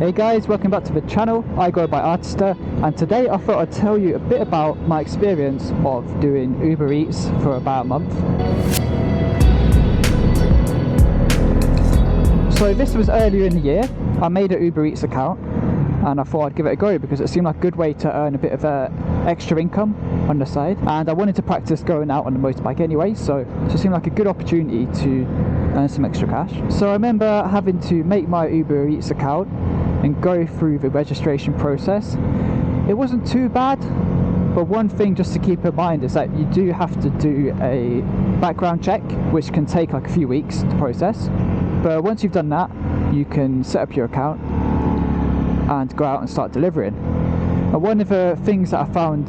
Hey guys, welcome back to the channel. I go by Artista, and today I thought I'd tell you a bit about my experience of doing Uber Eats for about a month. So this was earlier in the year. I made an Uber Eats account and I thought I'd give it a go because it seemed like a good way to earn a bit of extra income on the side, and I wanted to practice going out on the motorbike anyway, so it seemed like a good opportunity to earn some extra cash. So I remember having to make my Uber Eats account and go through the registration process. It wasn't too bad, but one thing just to keep in mind is that you do have to do a background check, which can take like a few weeks to process. But once you've done that, you can set up your account and go out and start delivering. And one of the things that I found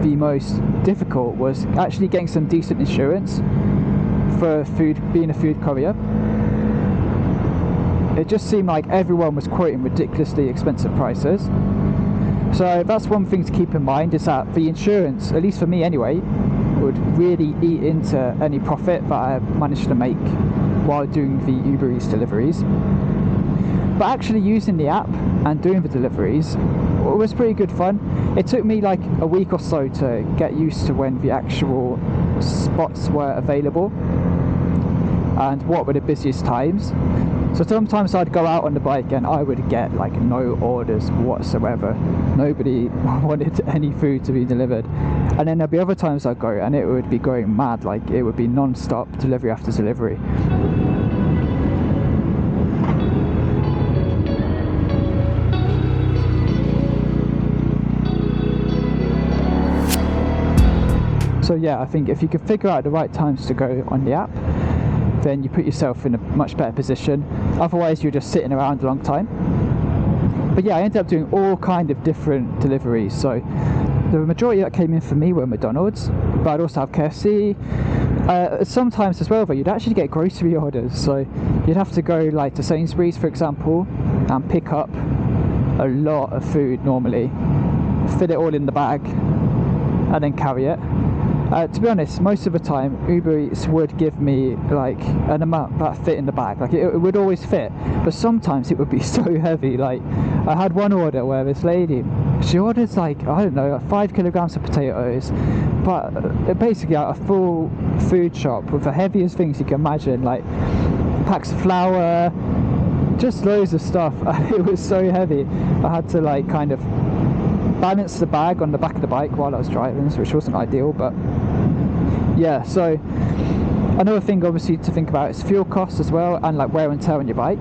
the most difficult was actually getting some decent insurance for being a food courier. It just seemed like everyone was quoting ridiculously expensive prices. So that's one thing to keep in mind, is that the insurance, at least for me anyway, would really eat into any profit that I managed to make while doing the Uber Eats deliveries. But actually using the app and doing the deliveries was pretty good fun. It took me like a week or so to get used to when the actual spots were available and what were the busiest times. So sometimes I'd go out on the bike and I would get like no orders whatsoever. Nobody wanted any food to be delivered. And then there'd be other times I'd go and it would be going mad, like it would be non-stop delivery after delivery. So yeah, I think if you can figure out the right times to go on the app, then you put yourself in a much better position. Otherwise you're just sitting around a long time. But yeah, I ended up doing all kind of different deliveries. So the majority that came in for me were McDonald's, but I'd also have KFC. Sometimes as well though, you'd actually get grocery orders. So you'd have to go like to Sainsbury's, for example, and pick up a lot of food normally, fit it all in the bag, and then carry it. To be honest, most of the time Uber Eats would give me like an amount that fit in the bag, like it would always fit, but sometimes it would be so heavy. Like I had one order where this lady, she orders like, I don't know, like 5 kilograms of potatoes, but basically like a full food shop with the heaviest things you can imagine, like packs of flour, just loads of stuff. It was so heavy. I had to like kind of balance the bag on the back of the bike while I was driving, which wasn't ideal. But yeah, so another thing obviously to think about is fuel costs as well, and like wear and tear on your bike.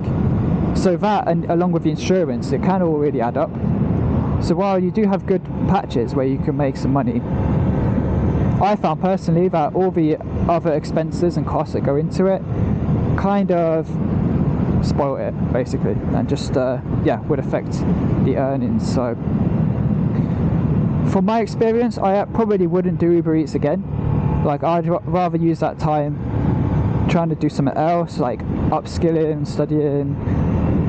So that, and along with the insurance, it can all really add up. So while you do have good patches where you can make some money, I found personally that all the other expenses and costs that go into it kind of spoil it basically, and just would affect the earnings. So from my experience, I probably wouldn't do Uber Eats again. Like I'd rather use that time trying to do something else, like upskilling, studying,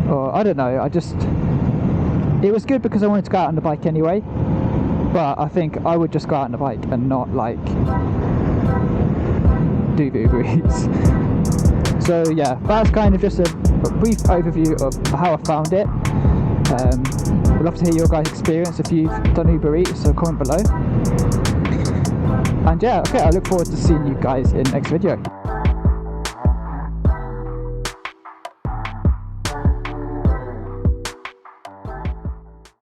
or I don't know. It was good because I wanted to go out on the bike anyway, but I think I would just go out on the bike and not like do the Uber Eats. So yeah, that's kind of just a brief overview of how I found it. I'd love to hear your guys' experience if you've done Uber Eats, so comment below. And yeah, okay, I look forward to seeing you guys in the next video.